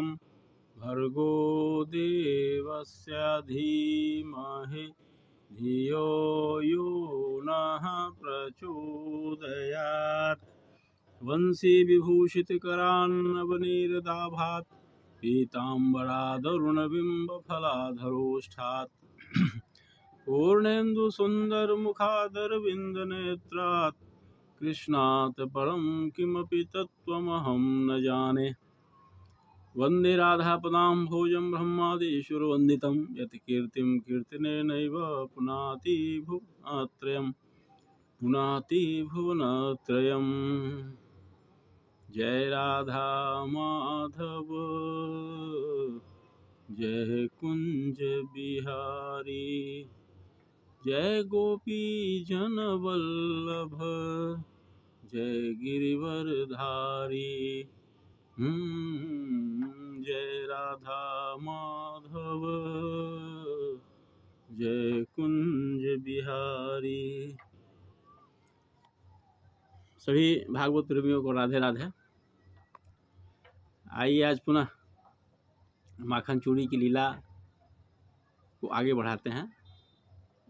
तत्सवितुर्वरेण्यं भर्गो देवस्य धीमहि धियो यो नः प्रचोदयात्। वंशी विभूषितकरान्नवनीरदाभात् पीताम्बरादरुणबिम्बफलाधरोष्ठात् पूर्णेन्दुसुन्दरमुखादरविन्दनेत्रात् कृष्णात् परं किमपि तत्त्वमहं न जाने। वन्दे राधापदाम्भोजं ब्रह्मादिईश्वरवन्दितं यत्कीर्तिं कीर्तनेनैव पुनाति भुवनत्रयम्। जय राधा माधव जय कुंज बिहारी, जय गोपी जन वल्लभ जय गिरिवरधारी। जय राधा माधव जय कुंज बिहारी। सभी भागवत प्रेमियों को राधे राधे। आइए आज पुनः माखन चूड़ी की लीला को आगे बढ़ाते हैं।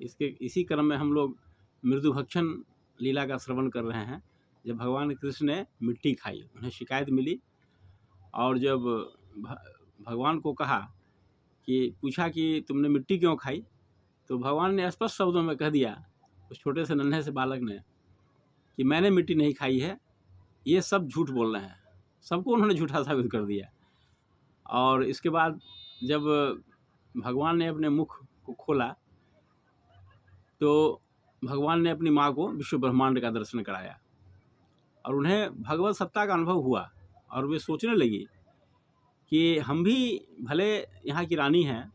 इसी क्रम में हम लोग मृदुभक्षण लीला का श्रवण कर रहे हैं। जब भगवान कृष्ण ने मिट्टी खाई, उन्हें शिकायत मिली और जब भगवान को कहा कि पूछा कि तुमने मिट्टी क्यों खाई, तो भगवान ने स्पष्ट शब्दों में कह दिया उस छोटे से नन्हे से बालक ने कि मैंने मिट्टी नहीं खाई है, ये सब झूठ बोल रहे हैं। सबको उन्होंने झूठा साबित कर दिया। और इसके बाद जब भगवान ने अपने मुख को खोला तो भगवान ने अपनी माँ को विश्व ब्रह्मांड का दर्शन कराया और उन्हें भगवत सत्ता का अनुभव हुआ और वे सोचने लगी कि हम भी भले यहाँ की रानी हैं,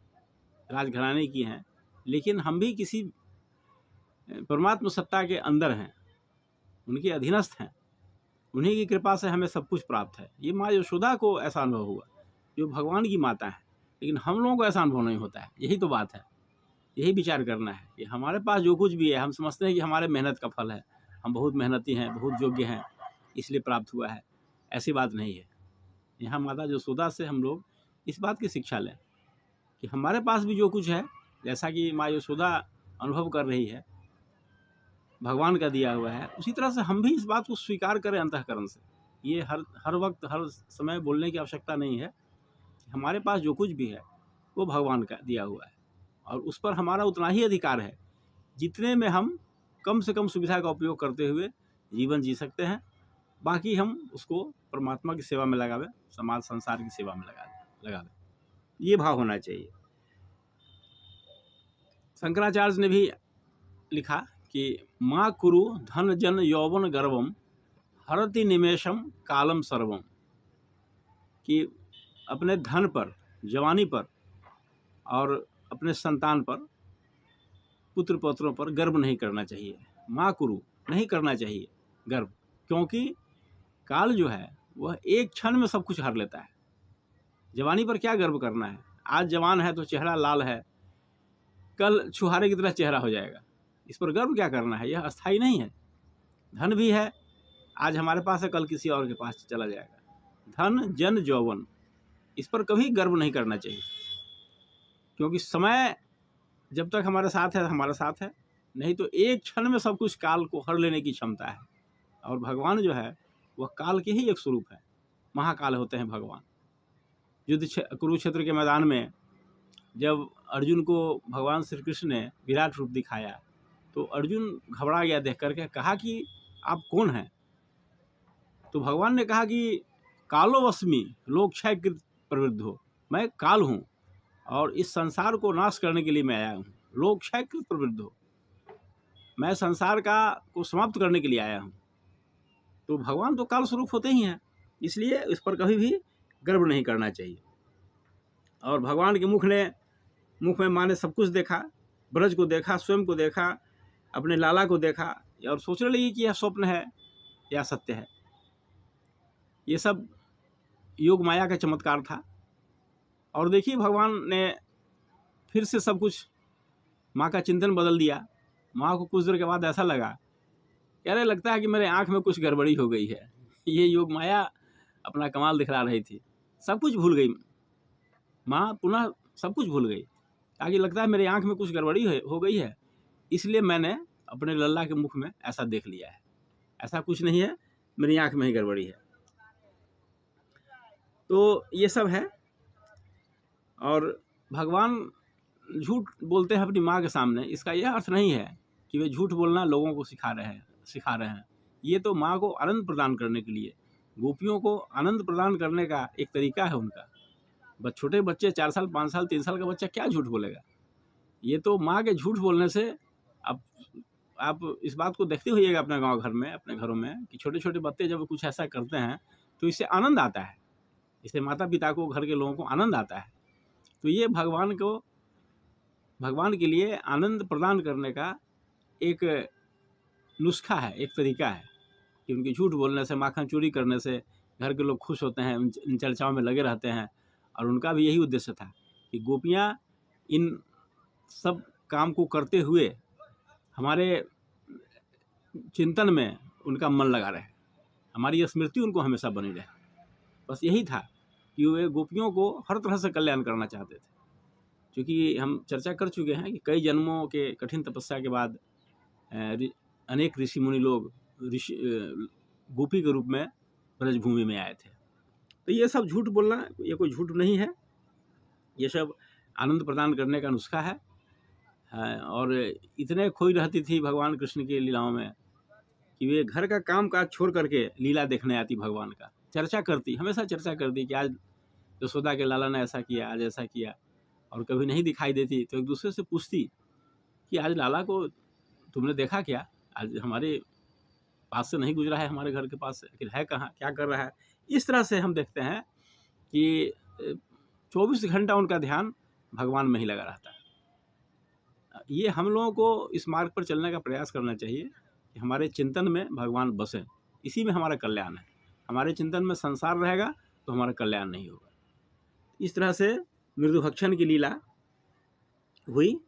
राजघराने की हैं, लेकिन हम भी किसी परमात्मा सत्ता के अंदर हैं, उनके अधीनस्थ हैं, उन्हीं की कृपा से हमें सब कुछ प्राप्त है। ये माँ यशोदा को ऐसा अनुभव हुआ जो भगवान की माता है, लेकिन हम लोगों को ऐसा अनुभव नहीं होता है। यही तो बात है, यही विचार करना है कि हमारे पास जो कुछ भी है हम समझते हैं कि हमारे मेहनत का फल है, हम बहुत मेहनती हैं, बहुत योग्य हैं, इसलिए प्राप्त हुआ है। ऐसी बात नहीं है। यहाँ माता यशोदा से हम लोग इस बात की शिक्षा लें कि हमारे पास भी जो कुछ है, जैसा कि माँ यशोदा अनुभव कर रही है भगवान का दिया हुआ है, उसी तरह से हम भी इस बात को स्वीकार करें अंतःकरण से। ये हर वक्त हर समय बोलने की आवश्यकता नहीं है। हमारे पास जो कुछ भी है वो भगवान का दिया हुआ है और उस पर हमारा उतना ही अधिकार है जितने में हम कम से कम सुविधा का उपयोग करते हुए जीवन जी सकते हैं। बाकी हम उसको परमात्मा की सेवा में लगावें, समाज संसार की सेवा में लगावें। ये भाव होना चाहिए। शंकराचार्य ने भी लिखा कि माँ कुरु धन जन यौवन गर्वम हरति निमेशम कालम सर्वम, कि अपने धन पर, जवानी पर और अपने संतान पर, पुत्र पौत्रों पर गर्व नहीं करना चाहिए। माँ कुरु नहीं करना चाहिए गर्व, क्योंकि काल जो है वह एक क्षण में सब कुछ हर लेता है। जवानी पर क्या गर्व करना है? आज जवान है तो चेहरा लाल है, कल छुहारे की तरह चेहरा हो जाएगा। इस पर गर्व क्या करना है? यह अस्थाई नहीं है। धन भी है, आज हमारे पास है, कल किसी और के पास चला जाएगा। धन जन यौवन, इस पर कभी गर्व नहीं करना चाहिए, क्योंकि समय जब तक हमारे साथ है हमारे साथ है, नहीं तो एक क्षण में सब कुछ काल को हर लेने की क्षमता है। और भगवान जो है वह काल के ही एक स्वरूप है, महाकाल होते हैं भगवान। कुरुक्षेत्र के मैदान में जब अर्जुन को भगवान श्री कृष्ण ने विराट रूप दिखाया तो अर्जुन घबरा गया देख करके, कहा कि आप कौन हैं? तो भगवान ने कहा कि कालो अस्मि लोकक्षयकृत प्रवृद्धो, मैं काल हूँ और इस संसार को नाश करने के लिए मैं आया हूँ। लोकक्षयकृत प्रवृद्धो, मैं संसार को समाप्त करने के लिए आया हूँ। तो भगवान तो काल स्वरूप होते ही हैं, इसलिए इस पर कभी भी गर्व नहीं करना चाहिए। और भगवान के मुख में माँ ने सब कुछ देखा, ब्रज को देखा, स्वयं को देखा, अपने लाला को देखा और सोचने लगी कि यह स्वप्न है या सत्य है। ये सब योग माया का चमत्कार था। और देखिए भगवान ने फिर से सब कुछ, माँ का चिंतन बदल दिया। माँ को कुछ देर के बाद ऐसा लगा, अरे लगता है कि मेरे आँख में कुछ गड़बड़ी हो गई है। ये योग माया अपना कमाल दिखला रही थी, सब कुछ भूल गई माँ पुनः सब कुछ भूल गई। आगे लगता है मेरी आँख में कुछ गड़बड़ी हो गई है, इसलिए मैंने अपने लल्ला के मुख में ऐसा देख लिया है। ऐसा कुछ नहीं है, मेरी आँख में ही गड़बड़ी है। तो ये सब है। और भगवान झूठ बोलते हैं अपनी माँ के सामने, इसका यह अर्थ नहीं है कि वे झूठ बोलना लोगों को सिखा रहे हैं। ये तो माँ को आनंद प्रदान करने के लिए, गोपियों को आनंद प्रदान करने का एक तरीका है उनका। बस छोटे बच्चे 4 साल 5 साल 3 साल का बच्चा क्या झूठ बोलेगा? ये तो माँ के झूठ बोलने से, अब आप इस बात को देखते होइएगा अपने गांव घर में, अपने घरों में, कि छोटे छोटे बच्चे जब कुछ ऐसा करते हैं तो इससे आनंद आता है, इससे माता पिता को, घर के लोगों को आनंद आता है। तो ये भगवान के लिए आनंद प्रदान करने का एक नुस्खा है, एक तरीका है कि उनके झूठ बोलने से, माखन चोरी करने से घर के लोग खुश होते हैं, इन चर्चाओं में लगे रहते हैं। और उनका भी यही उद्देश्य था कि गोपियाँ इन सब काम को करते हुए हमारे चिंतन में उनका मन लगा रहे, हमारी स्मृति उनको हमेशा बनी रहे। बस यही था कि वे गोपियों को हर तरह से कल्याण करना चाहते थे। क्योंकि हम चर्चा कर चुके हैं कि कई जन्मों के कठिन तपस्या के बाद अनेक ऋषि मुनि लोग गोपी के रूप में ब्रजभूमि में आए थे। तो ये सब झूठ बोलना, ये कोई झूठ नहीं है, ये सब आनंद प्रदान करने का नुस्खा है। और इतने खोई रहती थी भगवान कृष्ण की लीलाओं में कि वे घर का काम काज छोड़ करके लीला देखने आती, भगवान का चर्चा करती, हमेशा चर्चा करती कि आज यशोदा के लाला ने ऐसा किया, आज ऐसा किया। और कभी नहीं दिखाई देती तो एक दूसरे से पूछती कि आज लाला को तुमने देखा क्या, आज हमारे पास से नहीं गुजरा है, हमारे घर के पास से, लेकिन है कहाँ, क्या कर रहा है। इस तरह से हम देखते हैं कि 24 घंटा उनका ध्यान भगवान में ही लगा रहता है। ये हम लोगों को इस मार्ग पर चलने का प्रयास करना चाहिए कि हमारे चिंतन में भगवान बसें, इसी में हमारा कल्याण है। हमारे चिंतन में संसार रहेगा तो हमारा कल्याण नहीं होगा। इस तरह से मृदुभक्षण की लीला हुई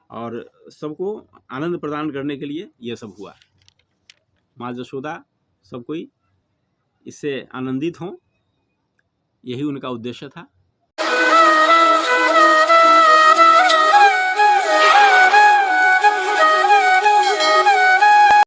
और सबको आनंद प्रदान करने के लिए ये सब हुआ। माँ यशोदा सब कोई इससे आनंदित हों, यही उनका उद्देश्य था।